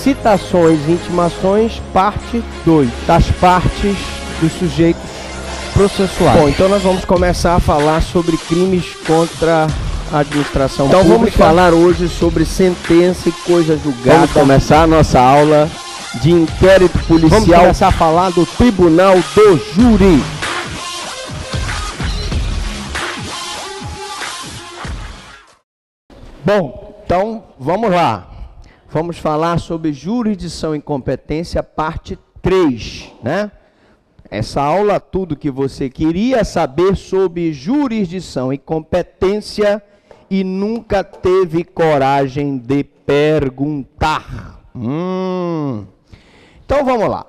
citações e intimações, parte 2, das partes dos sujeitos processuais. Bom, então nós vamos começar a falar sobre crimes contra a administração pública. Então vamos falar hoje sobre sentença e coisa julgada. Vamos começar a nossa aula de inquérito policial. Vamos começar a falar do Tribunal do Júri. Bom, então vamos lá. Vamos falar sobre jurisdição e competência, parte 3, né? Essa aula, tudo que você queria saber sobre jurisdição e competência e nunca teve coragem de perguntar. Então vamos lá.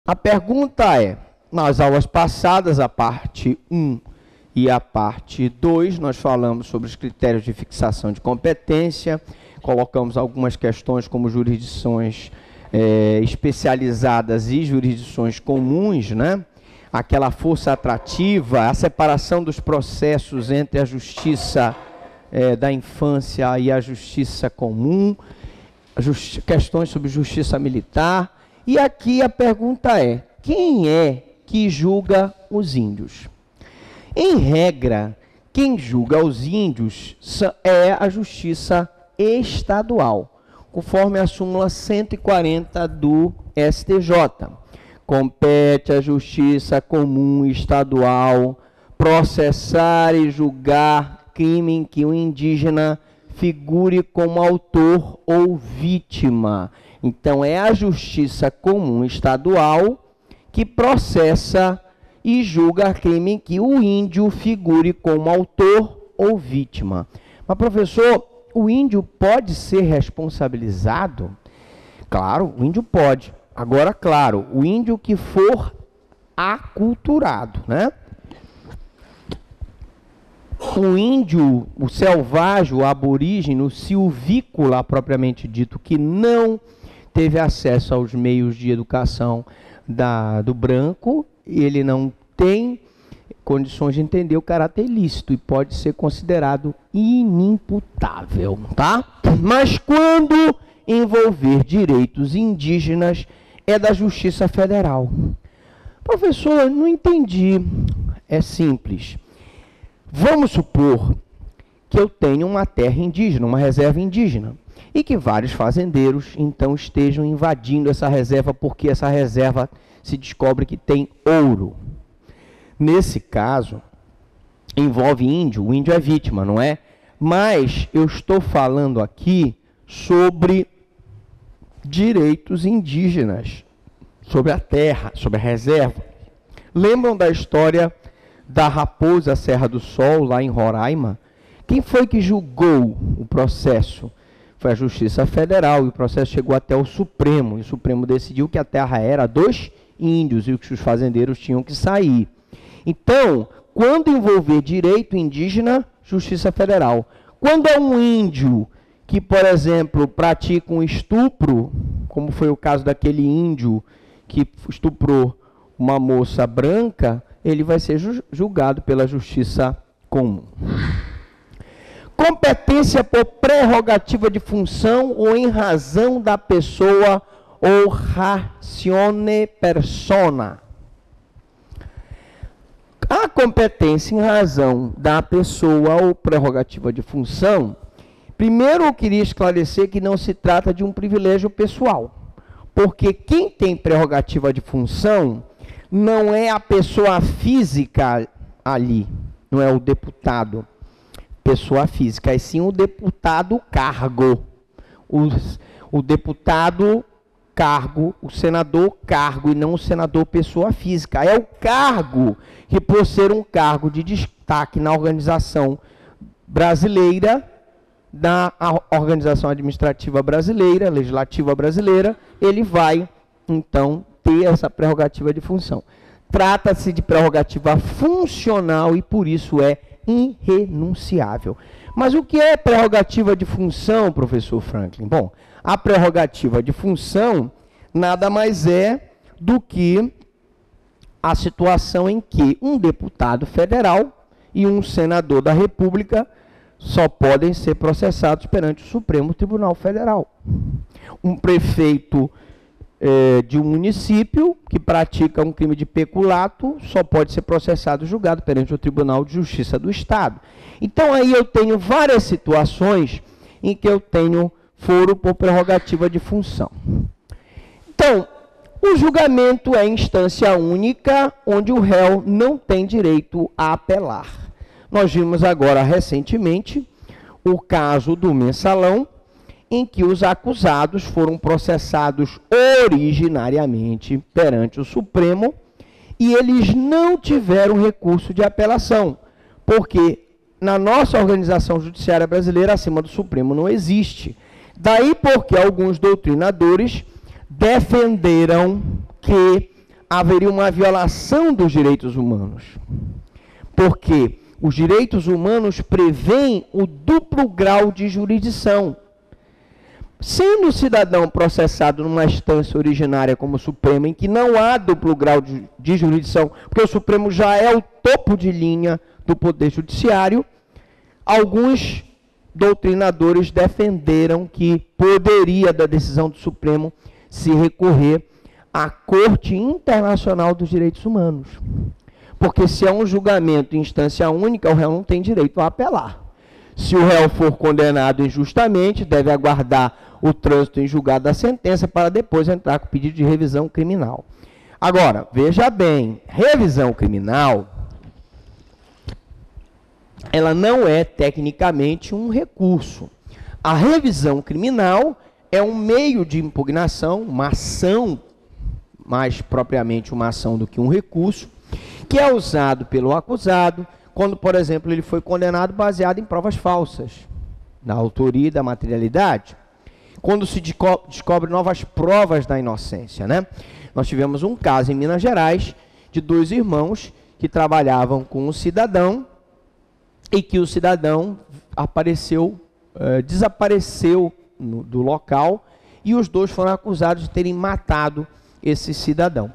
A pergunta é, nas aulas passadas, a parte 1 e a parte 2, nós falamos sobre os critérios de fixação de competência, colocamos algumas questões como jurisdições especializadas e jurisdições comuns, né? Aquela força atrativa, a separação dos processos entre a justiça da infância e a justiça comum, questões sobre justiça militar. E aqui a pergunta é, quem é que julga os índios? Em regra, quem julga os índios é a justiça estadual, conforme a súmula 140 do STJ. Compete à justiça comum estadual processar e julgar crime em que o indígena figure como autor ou vítima. Então, é a justiça comum estadual que processa e julga crime em que o índio figure como autor ou vítima. Mas, professor, o índio pode ser responsabilizado? Claro, o índio pode. Agora, claro, o índio que for aculturado, né? O índio, o selvagem, o aborígene, o silvícola, propriamente dito, que não teve acesso aos meios de educação do branco, ele não tem condições de entender o caráter ilícito e pode ser considerado inimputável, tá? Mas quando envolver direitos indígenas, é da Justiça Federal. Professor, eu não entendi. É simples. Vamos supor que eu tenho uma terra indígena, uma reserva indígena, e que vários fazendeiros, então, estejam invadindo essa reserva porque essa reserva se descobre que tem ouro. Nesse caso, envolve índio, o índio é vítima, não é? Mas eu estou falando aqui sobre direitos indígenas, sobre a terra, sobre a reserva. Lembram da história da Raposa Serra do Sol, lá em Roraima? Quem foi que julgou o processo? Foi a Justiça Federal, e o processo chegou até o Supremo, e o Supremo decidiu que a terra era dos índios e que os fazendeiros tinham que sair. Então, quando envolver direito indígena, Justiça Federal. Quando é um índio que, por exemplo, pratica um estupro, como foi o caso daquele índio que estuprou uma moça branca, ele vai ser julgado pela Justiça Comum. Competência por prerrogativa de função ou em razão da pessoa ou ratione persona. A competência em razão da pessoa ou prerrogativa de função, primeiro eu queria esclarecer que não se trata de um privilégio pessoal, porque quem tem prerrogativa de função não é a pessoa física ali, não é o deputado, pessoa física, e sim o deputado cargo. O deputado cargo, o senador cargo e não o senador pessoa física. É o cargo que, por ser um cargo de destaque na organização brasileira, da organização administrativa brasileira, legislativa brasileira, ele vai, então, ter essa prerrogativa de função. Trata-se de prerrogativa funcional e, por isso, é irrenunciável. Mas o que é prerrogativa de função, professor Franklin? Bom, a prerrogativa de função nada mais é do que a situação em que um deputado federal e um senador da República só podem ser processados perante o Supremo Tribunal Federal. Um prefeito de um município que pratica um crime de peculato só pode ser processado e julgado perante o Tribunal de Justiça do Estado. Então aí eu tenho várias situações em que eu tenho foro por prerrogativa de função. Então, o julgamento é instância única, onde o réu não tem direito a apelar. Nós vimos agora recentemente o caso do Mensalão, em que os acusados foram processados originariamente perante o Supremo e eles não tiveram recurso de apelação, porque na nossa organização judiciária brasileira, acima do Supremo não existe. Daí porque alguns doutrinadores defenderam que haveria uma violação dos direitos humanos, porque os direitos humanos prevêem o duplo grau de jurisdição. Sendo o cidadão processado numa instância originária como o Supremo, em que não há duplo grau de jurisdição, porque o Supremo já é o topo de linha do Poder Judiciário, alguns doutrinadores defenderam que poderia, da decisão do Supremo, se recorrer à Corte Internacional dos Direitos Humanos. Porque se é um julgamento em instância única, o réu não tem direito a apelar. Se o réu for condenado injustamente, deve aguardar o trânsito em julgado da sentença para depois entrar com pedido de revisão criminal. Agora, veja bem, revisão criminal, ela não é tecnicamente um recurso. A revisão criminal é um meio de impugnação, uma ação, mais propriamente uma ação do que um recurso, que é usado pelo acusado quando, por exemplo, ele foi condenado baseado em provas falsas, da autoria e da materialidade. Quando se descobre novas provas da inocência, né? Nós tivemos um caso em Minas Gerais de dois irmãos que trabalhavam com um cidadão e que o cidadão desapareceu do local e os dois foram acusados de terem matado esse cidadão.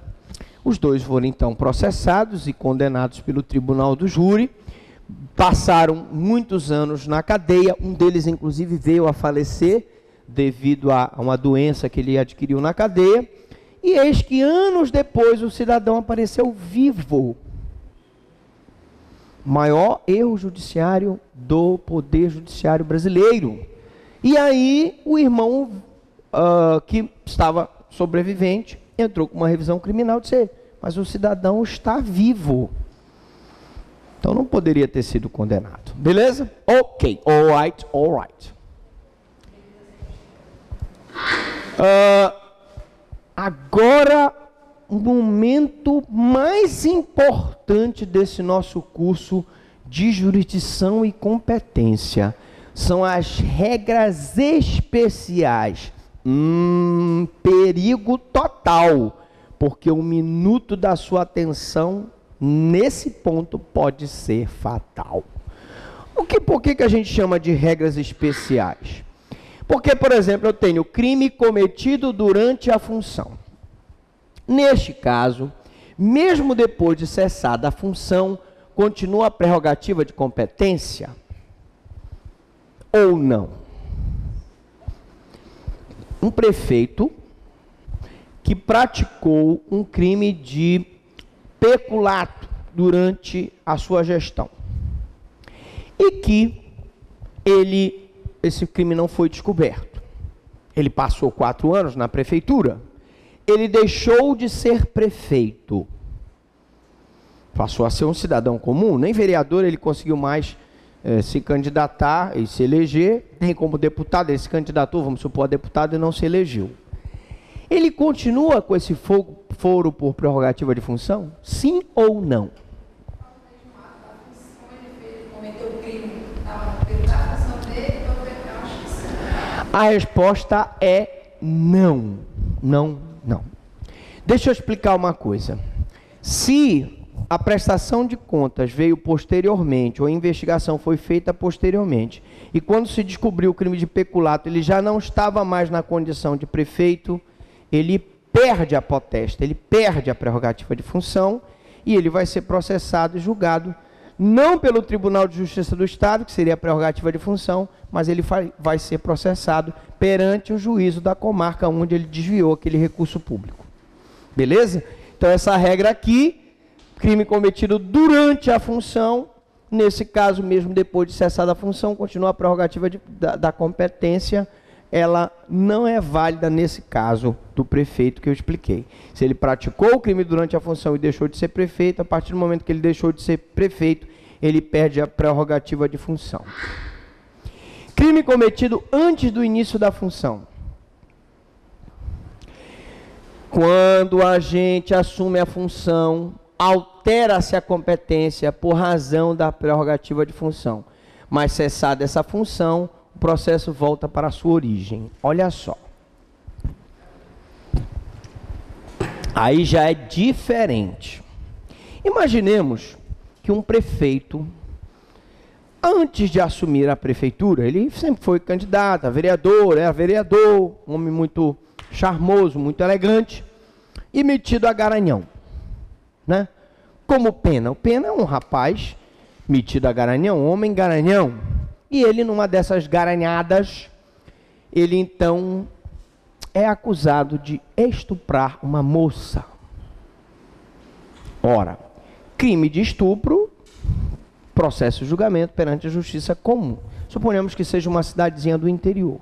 Os dois foram então processados e condenados pelo tribunal do júri, passaram muitos anos na cadeia, um deles inclusive veio a falecer devido a uma doença que ele adquiriu na cadeia, e eis que anos depois o cidadão apareceu vivo. Maior erro judiciário do Poder Judiciário brasileiro. E aí o irmão que estava sobrevivente entrou com uma revisão criminal e disse: mas o cidadão está vivo, então não poderia ter sido condenado. Beleza? Ok, all right. Agora, o momento mais importante desse nosso curso de jurisdição e competência são as regras especiais. Perigo total, porque um minuto da sua atenção nesse ponto pode ser fatal. Por que a gente chama de regras especiais? Porque, por exemplo, eu tenho crime cometido durante a função. Neste caso, mesmo depois de cessada a função, continua a prerrogativa de competência ou não? Um prefeito que praticou um crime de peculato durante a sua gestão e que esse crime não foi descoberto. Ele passou 4 anos na prefeitura, ele deixou de ser prefeito, passou a ser um cidadão comum, nem vereador ele conseguiu mais se candidatar e se eleger, nem como deputado ele se candidatou, vamos supor, a deputado e não se elegeu. Ele continua com esse foro por prerrogativa de função? Sim ou não? A resposta é não. Não. Deixa eu explicar uma coisa. Se a prestação de contas veio posteriormente, ou a investigação foi feita posteriormente, e quando se descobriu o crime de peculato, ele já não estava mais na condição de prefeito, ele perde a potestade, ele perde a prerrogativa de função, e ele vai ser processado e julgado não pelo Tribunal de Justiça do Estado, que seria a prerrogativa de função, mas ele vai ser processado perante o juízo da comarca onde ele desviou aquele recurso público. Beleza? Então, essa regra aqui, crime cometido durante a função, nesse caso mesmo, depois de cessada a função, continua a prerrogativa da competência, ela não é válida nesse caso do prefeito que eu expliquei. Se ele praticou o crime durante a função e deixou de ser prefeito, a partir do momento que ele deixou de ser prefeito, ele perde a prerrogativa de função. Crime cometido antes do início da função. Quando a gente assume a função, altera-se a competência por razão da prerrogativa de função. Mas cessada essa função, o processo volta para a sua origem. Olha só. Aí já é diferente. Imaginemos que um prefeito, antes de assumir a prefeitura, ele sempre foi candidato a vereador, era vereador, um homem muito charmoso, muito elegante, e metido a garanhão, né? Como Pena. O Pena é um rapaz metido a garanhão, um homem garanhão, e ele, numa dessas garanhadas, ele então é acusado de estuprar uma moça. Ora, crime de estupro, processo de julgamento perante a justiça comum. Suponhamos que seja uma cidadezinha do interior.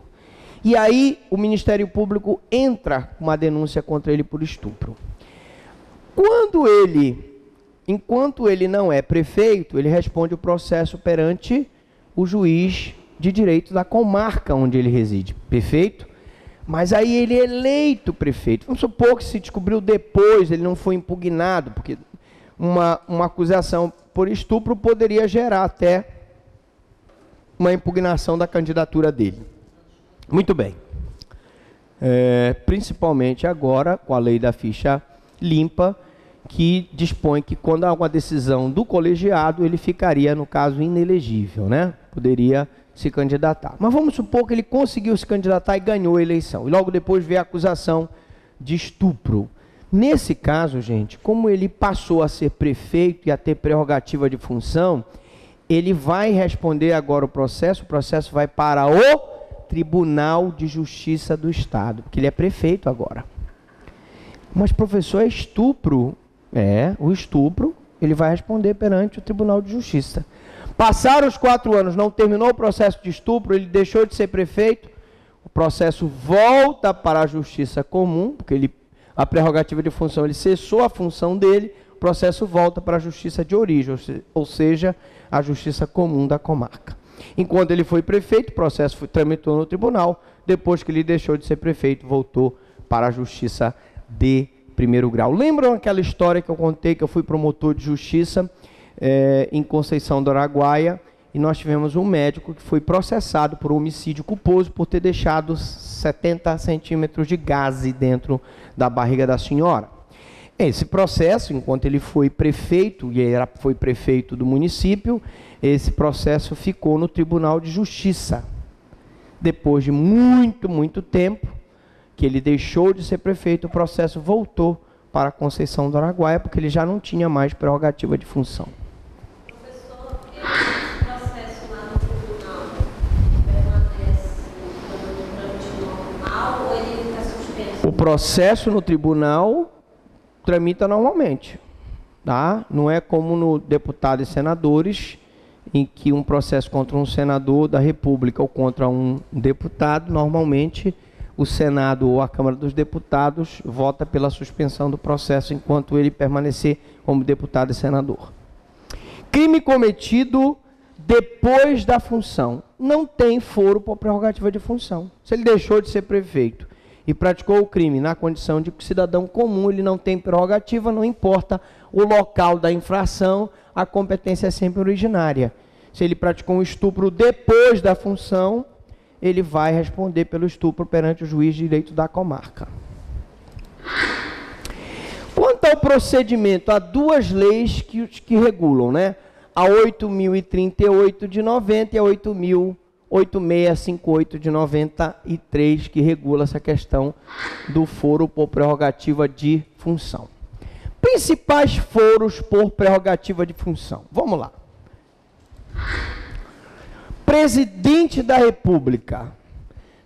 E aí o Ministério Público entra com uma denúncia contra ele por estupro. Enquanto ele não é prefeito, ele responde o processo perante o juiz de direito da comarca onde ele reside. Perfeito? Mas aí ele é eleito prefeito. Vamos supor que se descobriu depois, ele não foi impugnado, porque uma acusação por estupro poderia gerar até uma impugnação da candidatura dele. Muito bem. Principalmente agora, com a lei da ficha limpa, que dispõe que quando há uma decisão do colegiado, ele ficaria, no caso, inelegível, né? Poderia se candidatar. Mas vamos supor que ele conseguiu se candidatar e ganhou a eleição. E logo depois veio a acusação de estupro. Nesse caso, gente, como ele passou a ser prefeito e a ter prerrogativa de função, ele vai responder agora o processo vai para o Tribunal de Justiça do Estado, porque ele é prefeito agora. Mas, professor, é estupro? O estupro, ele vai responder perante o Tribunal de Justiça. Passaram os 4 anos, não terminou o processo de estupro, ele deixou de ser prefeito, o processo volta para a Justiça Comum, porque a prerrogativa de função, ele cessou a função dele, o processo volta para a Justiça de origem, ou seja, a Justiça Comum da comarca. Enquanto ele foi prefeito, o processo tramitou no tribunal, depois que ele deixou de ser prefeito, voltou para a Justiça de primeiro grau. Lembram aquela história que eu contei, que eu fui promotor de justiça em Conceição do Araguaia, e nós tivemos um médico que foi processado por homicídio culposo por ter deixado 70 centímetros de gaze dentro da barriga da senhora. Esse processo, enquanto ele foi prefeito, foi prefeito do município, esse processo ficou no Tribunal de Justiça. Depois de muito tempo que ele deixou de ser prefeito, o processo voltou para a Conceição do Araguaia, porque ele já não tinha mais prerrogativa de função. Professor, esse processo lá no tribunal permanece como trâmite normal ou ele está suspenso? O processo no tribunal tramita normalmente, tá? Não é como no deputado e senadores, em que um processo contra um senador da República ou contra um deputado, normalmente o Senado ou a Câmara dos Deputados vota pela suspensão do processo enquanto ele permanecer como deputado e senador. Crime cometido depois da função. Não tem foro por prerrogativa de função. Se ele deixou de ser prefeito e praticou o crime na condição de cidadão comum, ele não tem prerrogativa, não importa o local da infração, a competência é sempre originária. Se ele praticou um estupro depois da função, ele vai responder pelo estupro perante o juiz de direito da comarca. Quanto ao procedimento, há 2 leis que regulam, né? A 8.038 de 90 e a 8658 de 93, que regula essa questão do foro por prerrogativa de função. Principais foros por prerrogativa de função. Vamos lá. Presidente da República.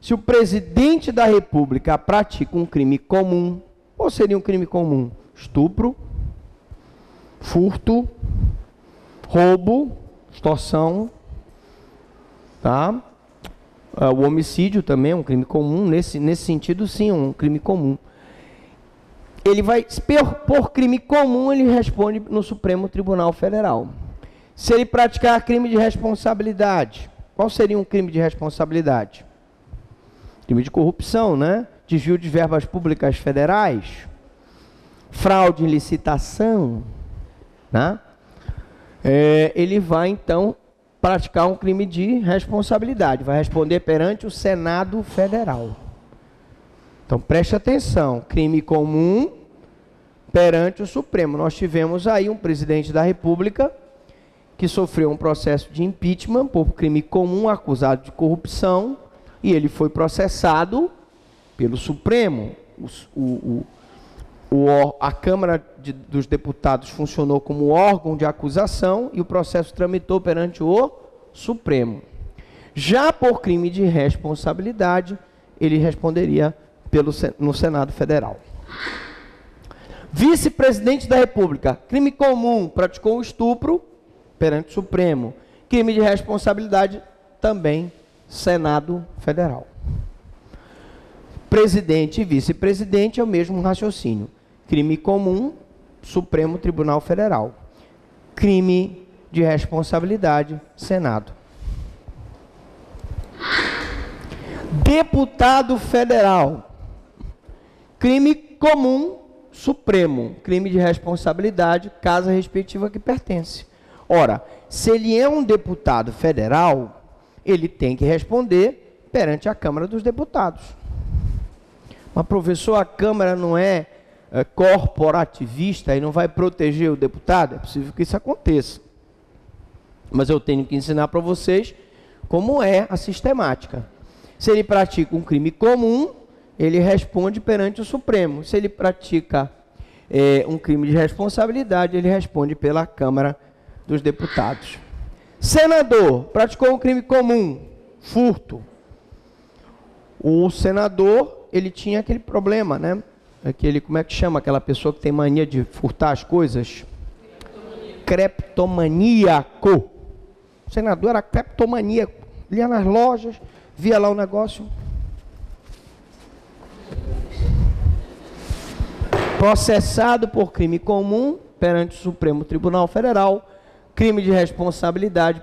Se o presidente da República pratica um crime comum, qual seria um crime comum? Estupro, furto, roubo, extorsão, tá? O homicídio também é um crime comum, nesse sentido sim, é um crime comum. Ele vai, por crime comum, ele responde no Supremo Tribunal Federal. Se ele praticar crime de responsabilidade, qual seria um crime de responsabilidade? Crime de corrupção, né? Desvio de verbas públicas federais, fraude em licitação, né? Ele vai, então, praticar um crime de responsabilidade, vai responder perante o Senado Federal. Então, preste atenção, crime comum perante o Supremo. Nós tivemos aí um presidente da República que sofreu um processo de impeachment por crime comum, acusado de corrupção, e ele foi processado pelo Supremo. A Câmara dos Deputados funcionou como órgão de acusação e o processo tramitou perante o Supremo. Já por crime de responsabilidade, ele responderia no Senado Federal. Vice-presidente da República, crime comum, praticou o estupro perante o Supremo. Crime de responsabilidade, também Senado Federal. Presidente e vice-presidente é o mesmo raciocínio. Crime comum, Supremo Tribunal Federal. Crime de responsabilidade, Senado. Deputado federal. Crime comum, Supremo. Crime de responsabilidade, casa respectiva que pertence. Ora, se ele é um deputado federal, ele tem que responder perante a Câmara dos Deputados. Mas, professor, a Câmara não é corporativista e não vai proteger o deputado? É possível que isso aconteça. Mas eu tenho que ensinar para vocês como é a sistemática. Se ele pratica um crime comum, ele responde perante o Supremo. Se ele pratica um crime de responsabilidade, ele responde pela Câmara dos Deputados. Senador, praticou um crime comum, furto. O senador, ele tinha aquele problema, né? Como é que chama aquela pessoa que tem mania de furtar as coisas? Creptomaníaco. O senador era creptomaníaco. Ele ia nas lojas, via lá o negócio. Processado por crime comum perante o Supremo Tribunal Federal. Crime de responsabilidade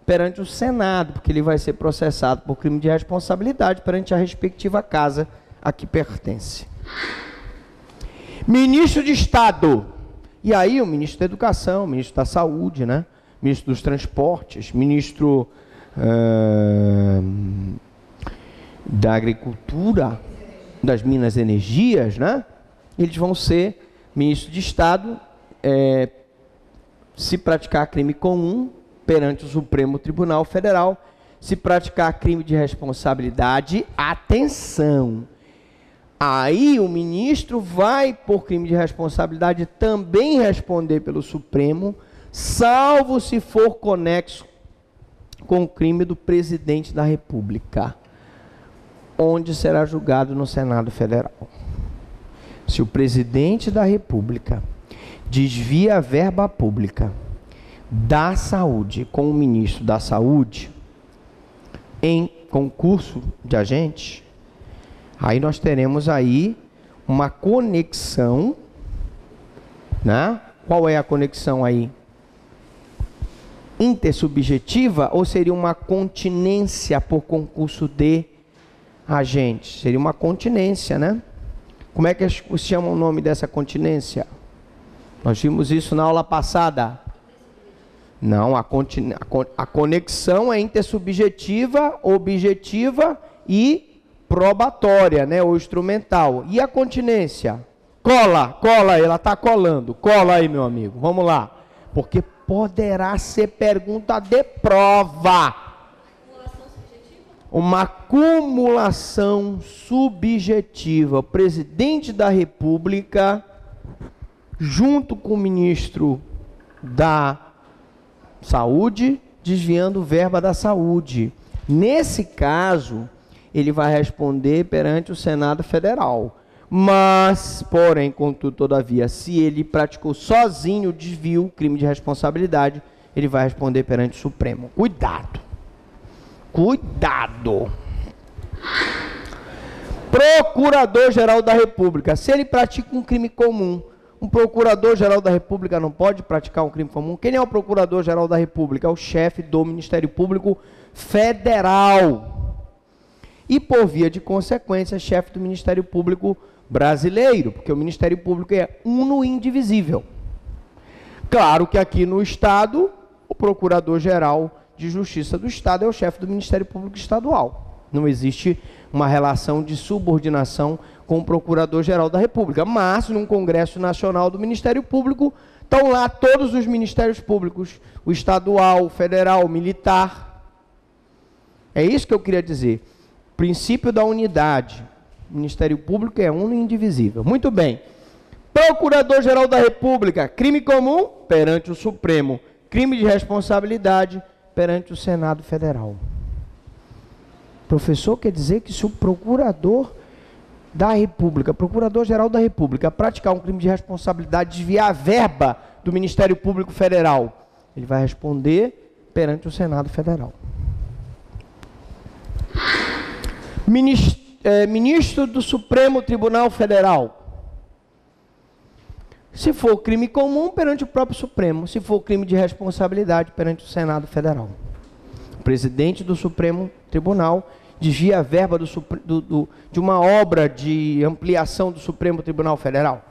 perante o Senado, porque ele vai ser processado por crime de responsabilidade perante a respectiva casa a que pertence. Ministro de Estado. E aí o ministro da Educação, ministro da Saúde, né? Ministro dos Transportes, ministro da Agricultura, das Minas e Energias, né? Eles vão ser ministro de Estado, se praticar crime comum perante o Supremo Tribunal Federal, se praticar crime de responsabilidade, atenção, aí o ministro vai, por crime de responsabilidade, também responder pelo Supremo, salvo se for conexo com o crime do presidente da República, onde será julgado no Senado Federal. Se o presidente da República desvia a verba pública da saúde com o ministro da Saúde em concurso de agentes, aí nós teremos aí uma conexão, né? Qual é a conexão aí? Intersubjetiva ou seria uma continência por concurso de agentes? Seria uma continência, né? Como é que se chama o nome dessa continência? Nós vimos isso na aula passada. Não, a conexão é intersubjetiva, objetiva e probatória, né? Ou instrumental. E a continência? Cola, ela está colando. Cola aí, meu amigo. Vamos lá. Porque poderá ser pergunta de prova. Uma acumulação subjetiva. O presidente da República, junto com o ministro da Saúde, desviando verba da saúde. Nesse caso, ele vai responder perante o Senado Federal. Mas, porém, contudo, todavia, se ele praticou sozinho o desvio, crime de responsabilidade, ele vai responder perante o Supremo. Cuidado! Cuidado! Procurador-Geral da República. Se ele pratica um crime comum, um Procurador-Geral da República não pode praticar um crime comum. Quem é o Procurador-Geral da República? É o chefe do Ministério Público Federal. E, por via de consequência, chefe do Ministério Público brasileiro, porque o Ministério Público é uno e indivisível. Claro que aqui no Estado, o Procurador-Geral de Justiça do Estado é o chefe do Ministério Público Estadual. Não existe uma relação de subordinação com o Procurador-Geral da República. Mas, num Congresso Nacional do Ministério Público, estão lá todos os ministérios públicos, o estadual, o federal, o militar. É isso que eu queria dizer. Princípio da unidade. O Ministério Público é uno e indivisível. Muito bem. Procurador-Geral da República, crime comum perante o Supremo. Crime de responsabilidade perante o Senado Federal. Professor, quer dizer que se o Procurador da República, Procurador-Geral da República, praticar um crime de responsabilidade, desviar a verba do Ministério Público Federal, ele vai responder perante o Senado Federal. Ministro do Supremo Tribunal Federal. Se for crime comum, perante o próprio Supremo. Se for crime de responsabilidade, perante o Senado Federal. O presidente do Supremo Tribunal desvia a verba de uma obra de ampliação do Supremo Tribunal Federal.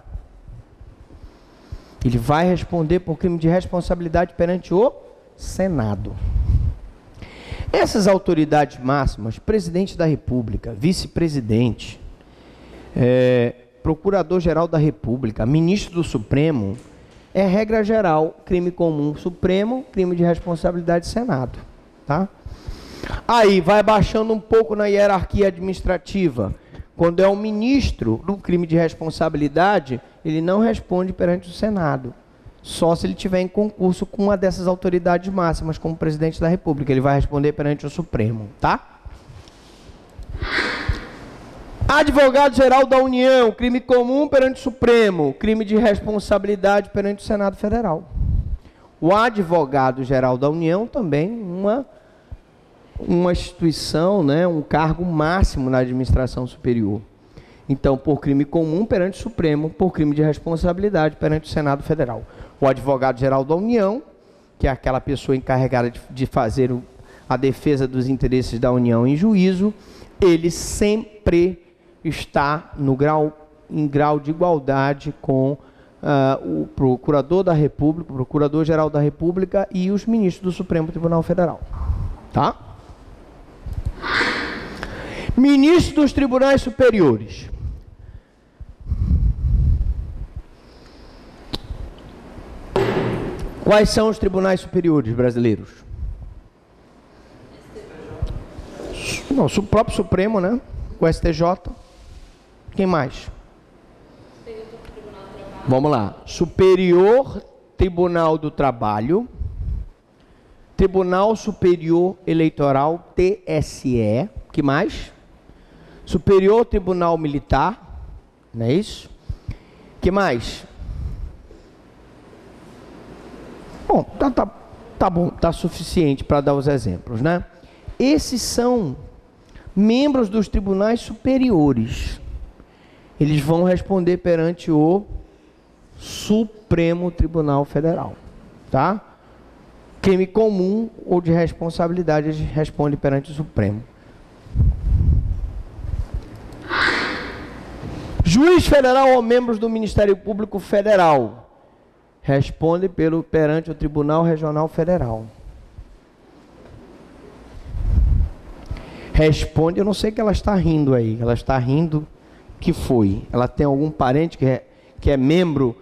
Ele vai responder por crime de responsabilidade perante o Senado. Essas autoridades máximas, presidente da República, vice-presidente, procurador-geral da República, ministro do Supremo, é regra geral, crime comum Supremo, crime de responsabilidade Senado. Tá? Aí vai baixando um pouco na hierarquia administrativa. Quando é um ministro do crime de responsabilidade, ele não responde perante o Senado. Só se ele tiver em concurso com uma dessas autoridades máximas, como presidente da República. Ele vai responder perante o Supremo, tá? Advogado-geral da União, crime comum perante o Supremo, crime de responsabilidade perante o Senado Federal. O advogado-geral da União também uma instituição, né, um cargo máximo na administração superior. Então, por crime comum perante o Supremo, por crime de responsabilidade perante o Senado Federal. O advogado-geral da União, que é aquela pessoa encarregada de fazer a defesa dos interesses da União em juízo, ele sempre está em grau de igualdade com o Procurador da República, o Procurador-Geral da República e os ministros do Supremo Tribunal Federal. Tá? Ministro dos Tribunais Superiores. Quais são os tribunais superiores brasileiros? Não, o próprio Supremo, né? O STJ. Quem mais? Vamos lá. Superior Tribunal do Trabalho. Tribunal Superior Eleitoral, TSE. Que mais? Superior Tribunal Militar. Não é isso? Que mais? Bom, tá bom, tá suficiente para dar os exemplos, né? Esses são membros dos tribunais superiores. Eles vão responder perante o Supremo Tribunal Federal, tá? Crime comum ou de responsabilidade, eles respondem perante o Supremo. Juiz federal ou membros do Ministério Público Federal responde perante o Tribunal Regional Federal. Responde, eu não sei que ela está rindo aí. Ela está rindo que foi. Ela tem algum parente que é membro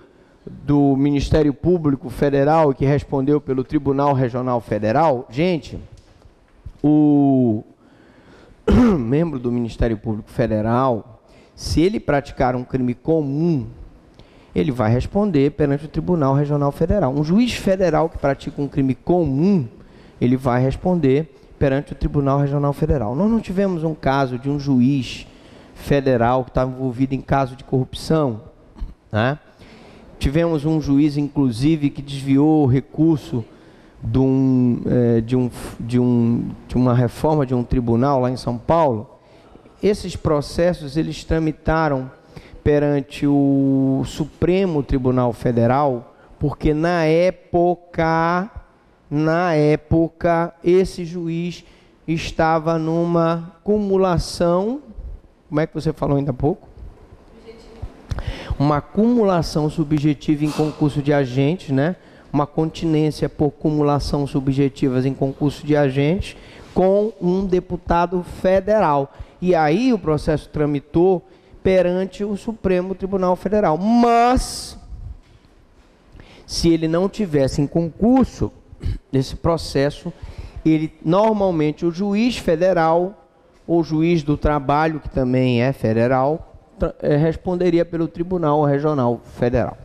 do Ministério Público Federal e que respondeu pelo Tribunal Regional Federal? Gente, o membro do Ministério Público Federal, se ele praticar um crime comum, ele vai responder perante o Tribunal Regional Federal. Um juiz federal que pratica um crime comum, ele vai responder perante o Tribunal Regional Federal. Nós não tivemos um caso de um juiz federal que estava envolvido em caso de corrupção, né? Tivemos um juiz, inclusive, que desviou o recurso de uma reforma de um tribunal lá em São Paulo. Esses processos, eles tramitaram perante o Supremo Tribunal Federal, porque na época, esse juiz estava numa cumulação, como é que você falou ainda há pouco? Uma acumulação subjetiva em concurso de agentes, né? Uma continência por cumulação subjetivas em concurso de agentes com um deputado federal. E aí o processo tramitou perante o Supremo Tribunal Federal. Mas, se ele não tivesse em concurso, esse processo, ele normalmente, o juiz federal, ou juiz do trabalho, que também é federal, responderia pelo Tribunal Regional Federal.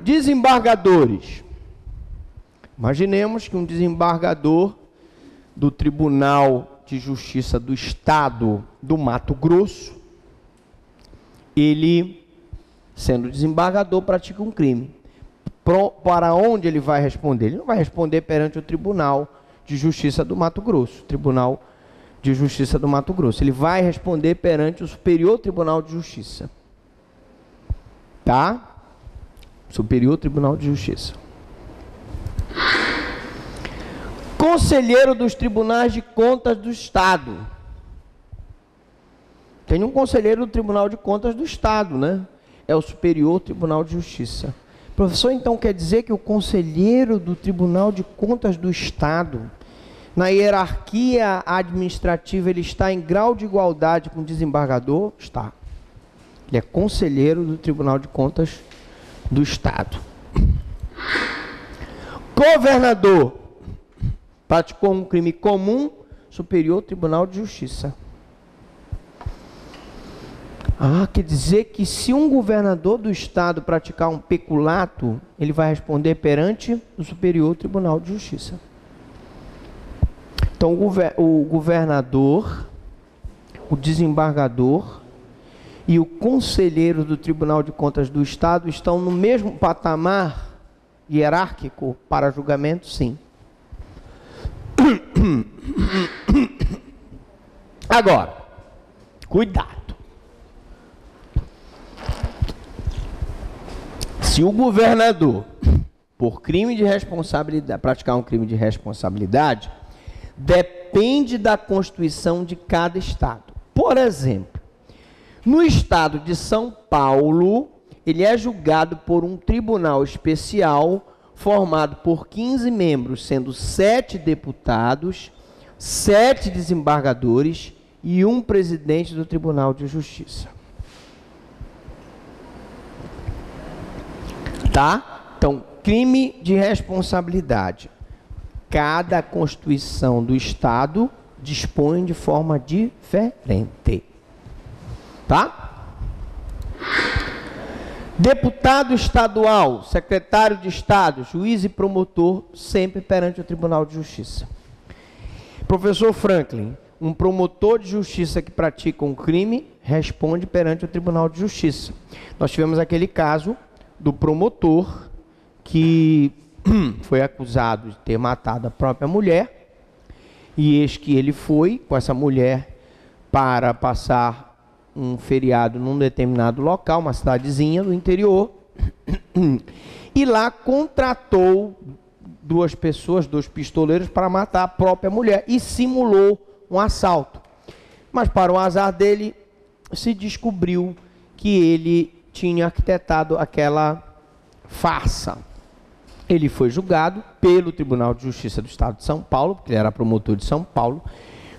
Desembargadores. Imaginemos que um desembargador do Tribunal de Justiça do Estado do Mato Grosso, ele, sendo desembargador, pratica um crime. Para onde ele vai responder? Ele não vai responder perante o Tribunal de Justiça do Mato Grosso, Tribunal de Justiça do Mato Grosso. Ele vai responder perante o Superior Tribunal de Justiça. Tá? Superior Tribunal de Justiça. Conselheiro dos Tribunais de Contas do Estado. Tem um conselheiro do Tribunal de Contas do Estado, né? É o Superior Tribunal de Justiça. Professor, então quer dizer que o conselheiro do Tribunal de Contas do Estado, na hierarquia administrativa, ele está em grau de igualdade com o desembargador? Está. Ele é conselheiro do Tribunal de Contas do Estado. Governador praticou um crime comum, Superior Tribunal de Justiça. Quer dizer que se um governador do Estado praticar um peculato, ele vai responder perante o Superior Tribunal de Justiça. Então, o governador, o desembargador e o conselheiro do Tribunal de Contas do Estado estão no mesmo patamar hierárquico para julgamento? Sim. Agora, cuidado. Se o governador, por crime de responsabilidade, praticar um crime de responsabilidade, depende da Constituição de cada estado. Por exemplo, no estado de São Paulo, ele é julgado por um tribunal especial formado por 15 membros, sendo 7 deputados, 7 desembargadores e um presidente do Tribunal de Justiça. Tá? Então, crime de responsabilidade. Cada Constituição do Estado dispõe de forma diferente. Tá? Deputado estadual, secretário de Estado, juiz e promotor, sempre perante o Tribunal de Justiça. Professor Franklin, um promotor de justiça que pratica um crime, responde perante o Tribunal de Justiça. Nós tivemos aquele caso do promotor que foi acusado de ter matado a própria mulher, e eis que ele foi com essa mulher para passar um feriado num determinado local, uma cidadezinha do interior, e lá contratou 2 pessoas, 2 pistoleiros, para matar a própria mulher, e simulou um assalto. Mas para o azar dele, se descobriu que ele tinha arquitetado aquela farsa. Ele foi julgado pelo Tribunal de Justiça do Estado de São Paulo, porque ele era promotor de São Paulo,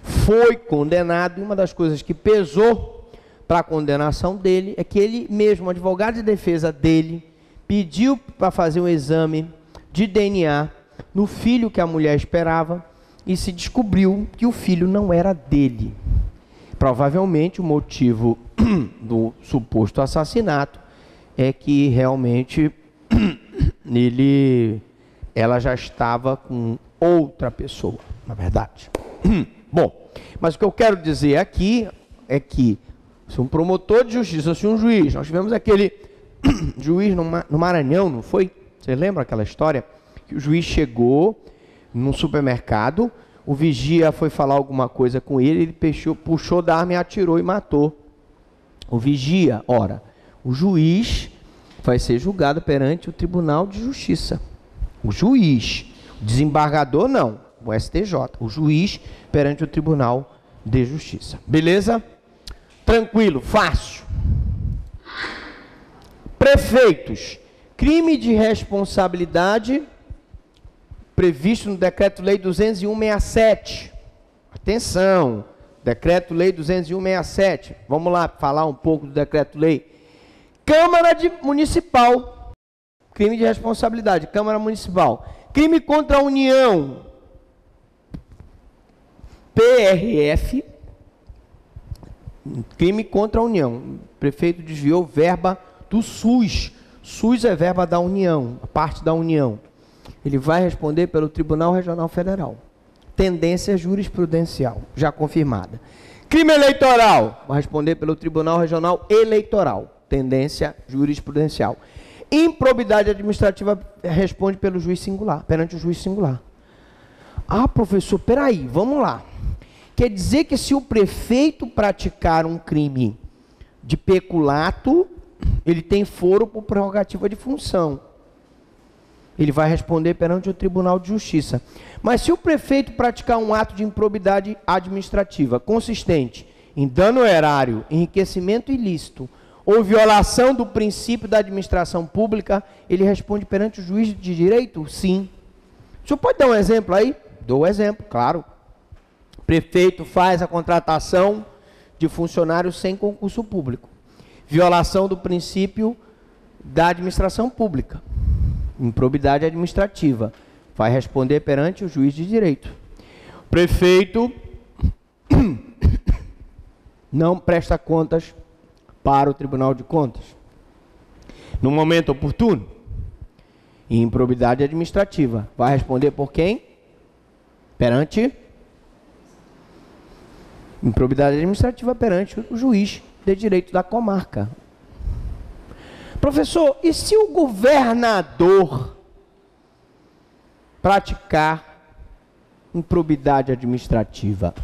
foi condenado, e uma das coisas que pesou para a condenação dele é que ele mesmo, o advogado de defesa dele, pediu para fazer um exame de DNA no filho que a mulher esperava, e se descobriu que o filho não era dele. provavelmente o motivo do suposto assassinato é que realmente ela já estava com outra pessoa, na verdade. Bom, mas o que eu quero dizer aqui é que se um promotor de justiça, se um juiz, nós tivemos aquele juiz no Maranhão, não foi? Você lembra aquela história? Que o juiz chegou num supermercado, o vigia foi falar alguma coisa com ele puxou da arma e atirou e matou o vigia. Ora, o juiz vai ser julgado perante o Tribunal de Justiça. O juiz, o desembargador não, o STJ. O juiz perante o Tribunal de Justiça. Beleza? Tranquilo, fácil. Prefeitos. Crime de responsabilidade previsto no Decreto-Lei 201/67. Atenção, Decreto-Lei 201/67. Vamos lá falar um pouco do Decreto-Lei. Câmara Municipal. Crime de responsabilidade, Câmara Municipal. Crime contra a União. PRF. Crime contra a União. O prefeito desviou verba do SUS. SUS é verba da União, a parte da União. Ele vai responder pelo Tribunal Regional Federal. Tendência jurisprudencial, já confirmada. Crime eleitoral, vai responder pelo Tribunal Regional Eleitoral. Tendência jurisprudencial. Improbidade administrativa responde pelo juiz singular, perante o juiz singular. Ah, professor, peraí, vamos lá. Quer dizer que se o prefeito praticar um crime de peculato, ele tem foro por prerrogativa de função. Ele vai responder perante o Tribunal de Justiça. Mas se o prefeito praticar um ato de improbidade administrativa consistente em dano erário, enriquecimento ilícito ou violação do princípio da administração pública, ele responde perante o juiz de direito? Sim. O senhor pode dar um exemplo aí? Dou o exemplo, claro. O prefeito faz a contratação de funcionários sem concurso público. Violação do princípio da administração pública. Improbidade administrativa. Vai responder perante o juiz de direito. O prefeito não presta contas para o Tribunal de Contas. No momento oportuno. Improbidade administrativa. Vai responder por quem? Perante improbidade administrativa perante o juiz de direito da comarca. Professor, e se o governador praticar improbidade administrativa?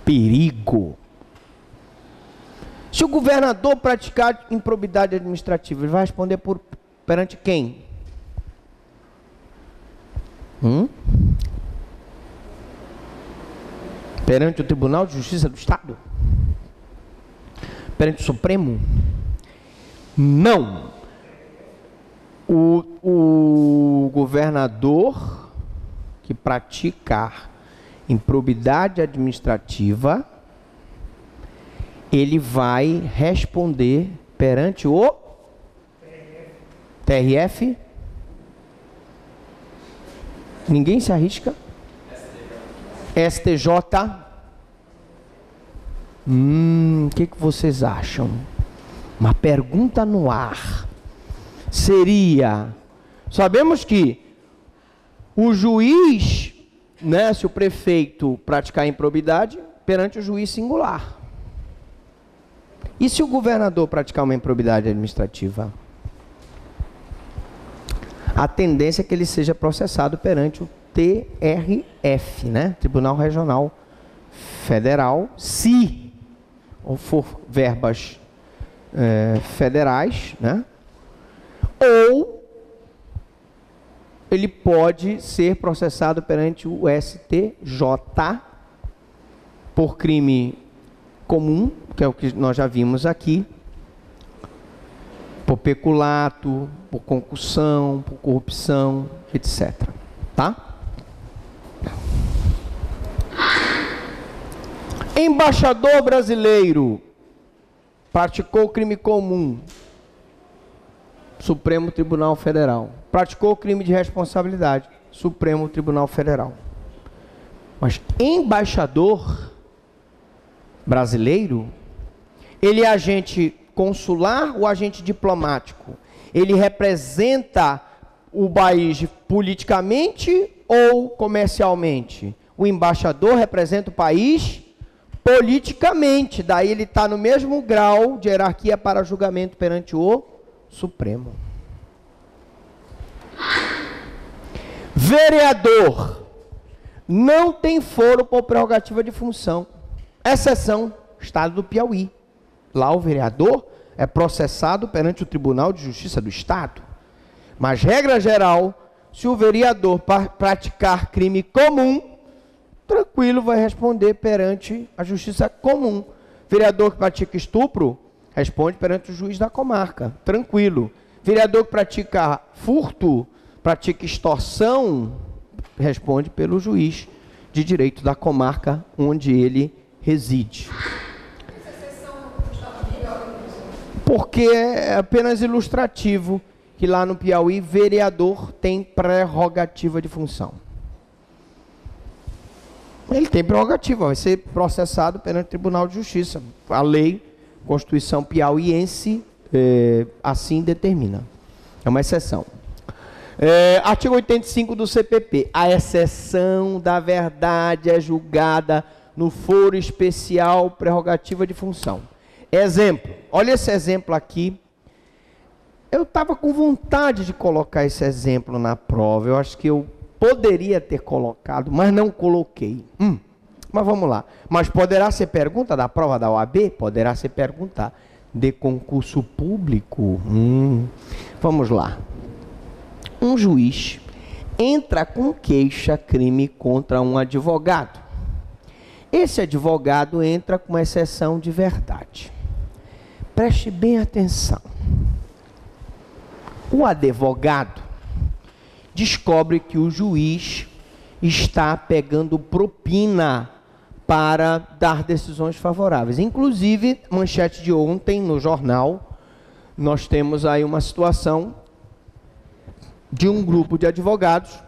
Perigo. Se o governador praticar improbidade administrativa, ele vai responder perante quem? Perante o Tribunal de Justiça do Estado? Perante o Supremo? Não. O governador que praticar improbidade administrativa, ele vai responder perante o TRF? Ninguém se arrisca? STJ? O que vocês acham? Uma pergunta no ar. Seria, sabemos que o juiz, né, se o prefeito praticar improbidade, perante o juiz singular. E se o governador praticar uma improbidade administrativa? A tendência é que ele seja processado perante o TRF, né? Tribunal Regional Federal, se for verbas federais, né? Ou ele pode ser processado perante o STJ por crime comum, que é o que nós já vimos aqui, por peculato, por concussão, por corrupção, etc. Tá? Embaixador brasileiro praticou crime comum, Supremo Tribunal Federal. Praticou crime de responsabilidade, Supremo Tribunal Federal. Mas embaixador, brasileiro? Ele é agente consular ou agente diplomático? Ele representa o país politicamente ou comercialmente? O embaixador representa o país politicamente, daí ele está no mesmo grau de hierarquia para julgamento perante o Supremo. Vereador não tem foro por prerrogativa de função, exceção Estado do Piauí. Lá o vereador é processado perante o Tribunal de Justiça do Estado. Mas, regra geral, se o vereador praticar crime comum, tranquilo, vai responder perante a Justiça comum. Vereador que pratica estupro, responde perante o juiz da comarca, tranquilo. Vereador que pratica furto, pratica extorsão, responde pelo juiz de direito da comarca onde ele reside. Porque é apenas ilustrativo que lá no Piauí, vereador tem prerrogativa de função. Ele tem prerrogativa, vai ser processado perante o Tribunal de Justiça. A lei, Constituição piauiense, assim determina. É uma exceção. Artigo 85 do CPP. A exceção da verdade é julgada no foro especial prerrogativa de função. Exemplo. Olha esse exemplo aqui. Eu estava com vontade de colocar esse exemplo na prova. Eu acho que eu poderia ter colocado, mas não coloquei. Mas vamos lá. Mas poderá ser pergunta da prova da OAB? Poderá ser pergunta de concurso público? Vamos lá. Um juiz entra com queixa-crime contra um advogado. Esse advogado entra com uma exceção de verdade. Preste bem atenção. O advogado descobre que o juiz está pegando propina para dar decisões favoráveis. Inclusive, manchete de ontem no jornal, nós temos aí uma situação de um grupo de advogados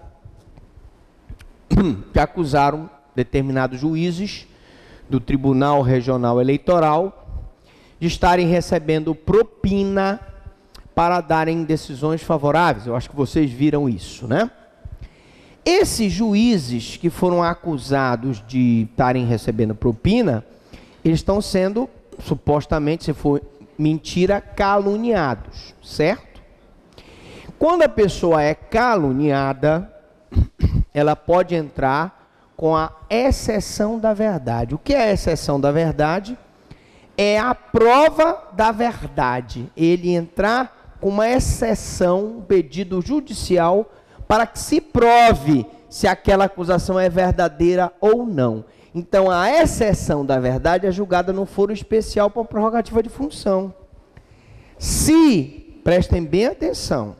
que acusaram determinados juízes do Tribunal Regional Eleitoral de estarem recebendo propina para darem decisões favoráveis. Eu acho que vocês viram isso, né? Esses juízes que foram acusados de estarem recebendo propina, eles estão sendo, supostamente, se for mentira, caluniados, certo? Quando a pessoa é caluniada, ela pode entrar com a exceção da verdade. O que é a exceção da verdade? É a prova da verdade. Ele entrar com uma exceção, um pedido judicial, para que se prove se aquela acusação é verdadeira ou não. Então, a exceção da verdade é julgada no foro especial por prerrogativa de função. Se, prestem bem atenção,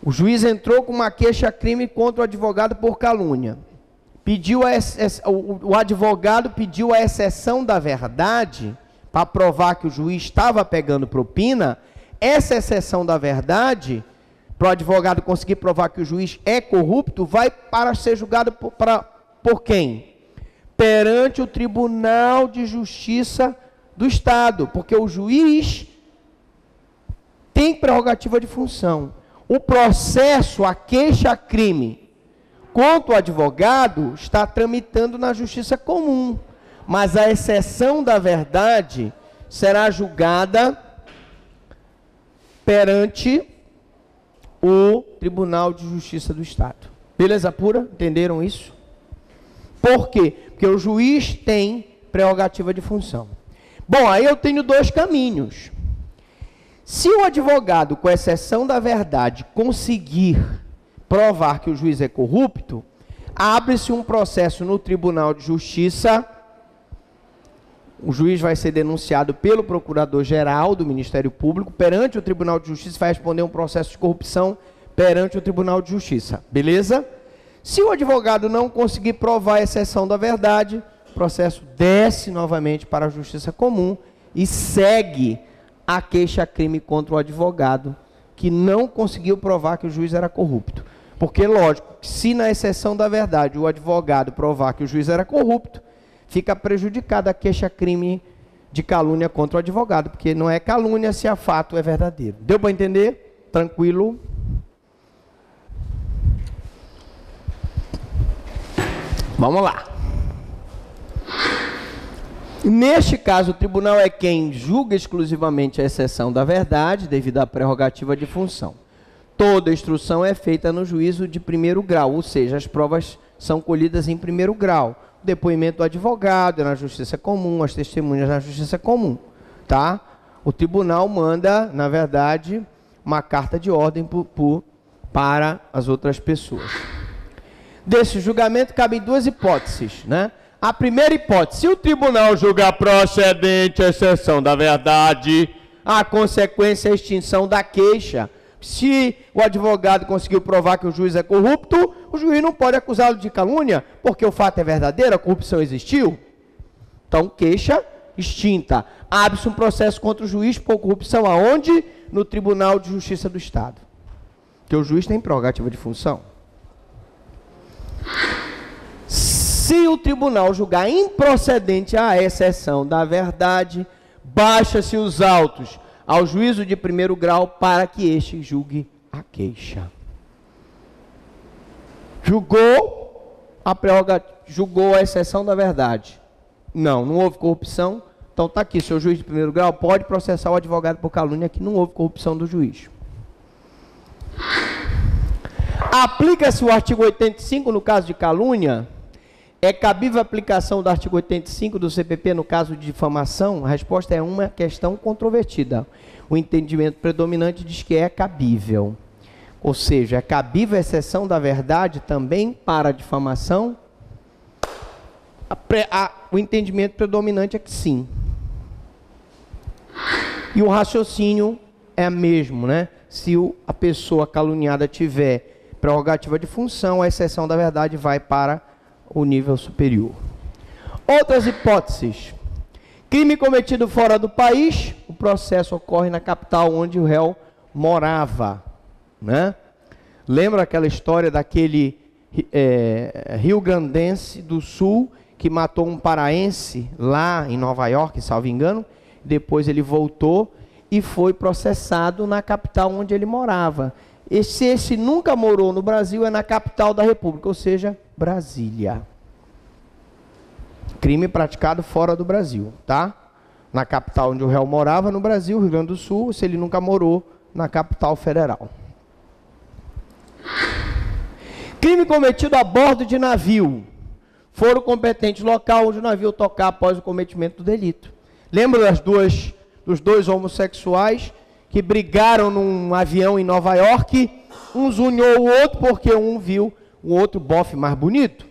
o juiz entrou com uma queixa-crime contra o advogado por calúnia, o advogado pediu a exceção da verdade para provar que o juiz estava pegando propina. Essa exceção da verdade, para o advogado conseguir provar que o juiz é corrupto, vai para ser julgado por quem? Perante o Tribunal de Justiça do Estado, porque o juiz tem prerrogativa de função. O processo, a queixa-crime contra o advogado está tramitando na Justiça Comum, mas a exceção da verdade será julgada perante o Tribunal de Justiça do Estado. Beleza pura? Entenderam isso? Por quê? Porque o juiz tem prerrogativa de função. Bom, aí eu tenho dois caminhos. Se o advogado, com exceção da verdade, conseguir provar que o juiz é corrupto, abre-se um processo no Tribunal de Justiça. O juiz vai ser denunciado pelo Procurador-Geral do Ministério Público perante o Tribunal de Justiça, vai responder um processo de corrupção perante o Tribunal de Justiça. Beleza? Se o advogado não conseguir provar a exceção da verdade, o processo desce novamente para a Justiça Comum e segue a queixa-crime contra o advogado que não conseguiu provar que o juiz era corrupto. Porque, lógico, se na exceção da verdade o advogado provar que o juiz era corrupto, fica prejudicada a queixa-crime de calúnia contra o advogado, porque não é calúnia se a fato é verdadeiro. Deu para entender? Tranquilo? Vamos lá. Neste caso, o tribunal é quem julga exclusivamente a exceção da verdade, devido à prerrogativa de função. Toda instrução é feita no juízo de primeiro grau, ou seja, as provas são colhidas em primeiro grau. O depoimento do advogado é na justiça comum, as testemunhas na justiça comum, tá? O tribunal manda, na verdade, uma carta de ordem para as outras pessoas. Desse julgamento cabem duas hipóteses, né? A primeira hipótese, se o tribunal julgar procedente a exceção da verdade, a consequência é a extinção da queixa. Se o advogado conseguiu provar que o juiz é corrupto, o juiz não pode acusá-lo de calúnia, porque o fato é verdadeiro, a corrupção existiu. Então, queixa extinta. Abre-se um processo contra o juiz por corrupção aonde? No Tribunal de Justiça do Estado. Porque o juiz tem prerrogativa de função. Se o tribunal julgar improcedente a exceção da verdade, baixa-se os autos ao juízo de primeiro grau para que este julgue a queixa. Julgou a exceção da verdade. Não houve corrupção. Então está aqui, seu juiz de primeiro grau pode processar o advogado por calúnia que não houve corrupção do juiz. Aplica-se o artigo 85 no caso de calúnia? É cabível a aplicação do artigo 85 do CPP no caso de difamação? A resposta é uma questão controvertida. O entendimento predominante diz que é cabível. Ou seja, é cabível a exceção da verdade também para a difamação? O entendimento predominante é que sim. E o raciocínio é o mesmo, né? Se a pessoa caluniada tiver prerrogativa de função, a exceção da verdade vai para o nível superior. Outras hipóteses. Crime cometido fora do país, o processo ocorre na capital onde o réu morava, né? Lembra aquela história daquele rio-grandense do sul que matou um paraense lá em Nova York, salvo engano? Depois ele voltou e foi processado na capital onde ele morava. E se esse nunca morou no Brasil, é na capital da República, ou seja, Brasília. Crime praticado fora do Brasil, tá? Na capital onde o réu morava, no Brasil, Rio Grande do Sul, se ele nunca morou na capital federal. Crime cometido a bordo de navio. Foro competente local onde o navio tocar após o cometimento do delito. Lembra dos dois homossexuais que brigaram num avião em Nova York? Um zunhou o outro porque um viu o outro bofe mais bonito.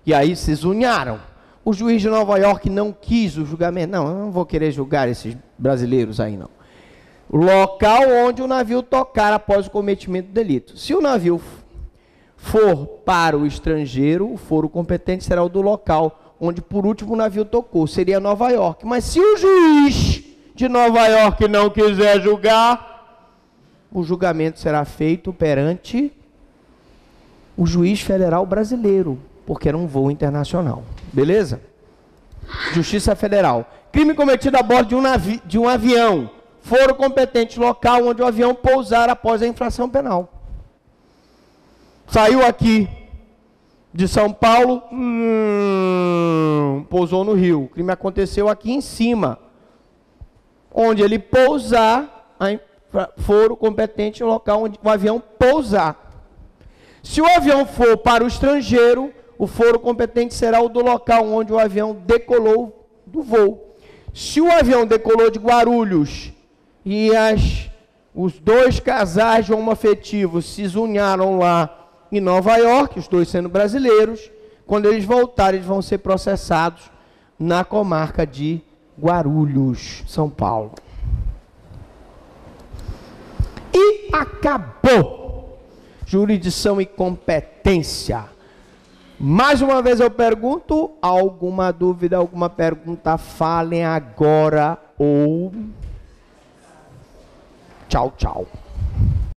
E aí se zunharam. O juiz de Nova York não quis o julgamento. Não, eu não vou querer julgar esses brasileiros aí, não. O local onde o navio tocar após o cometimento do delito. Se o navio for para o estrangeiro, o foro competente será o do local onde por último o navio tocou. Seria Nova York. Mas se o juiz de Nova York não quiser julgar, o julgamento será feito perante o juiz federal brasileiro, porque era um voo internacional. Beleza? Justiça Federal. Crime cometido a bordo de um avião. Foro competente local onde o avião pousar após a infração penal. Saiu aqui de São Paulo, pousou no Rio. O crime aconteceu aqui em cima. Onde ele pousar, foro competente local onde o avião pousar. Se o avião for para o estrangeiro, o foro competente será o do local onde o avião decolou do voo. Se o avião decolou de Guarulhos e os dois casais homoafetivos se zunharam lá em Nova York, os dois sendo brasileiros, quando eles voltarem, eles vão ser processados na comarca de Guarulhos, São Paulo. E acabou. Jurisdição e competência. Mais uma vez eu pergunto, alguma dúvida, alguma pergunta, falem agora ou tchau, tchau.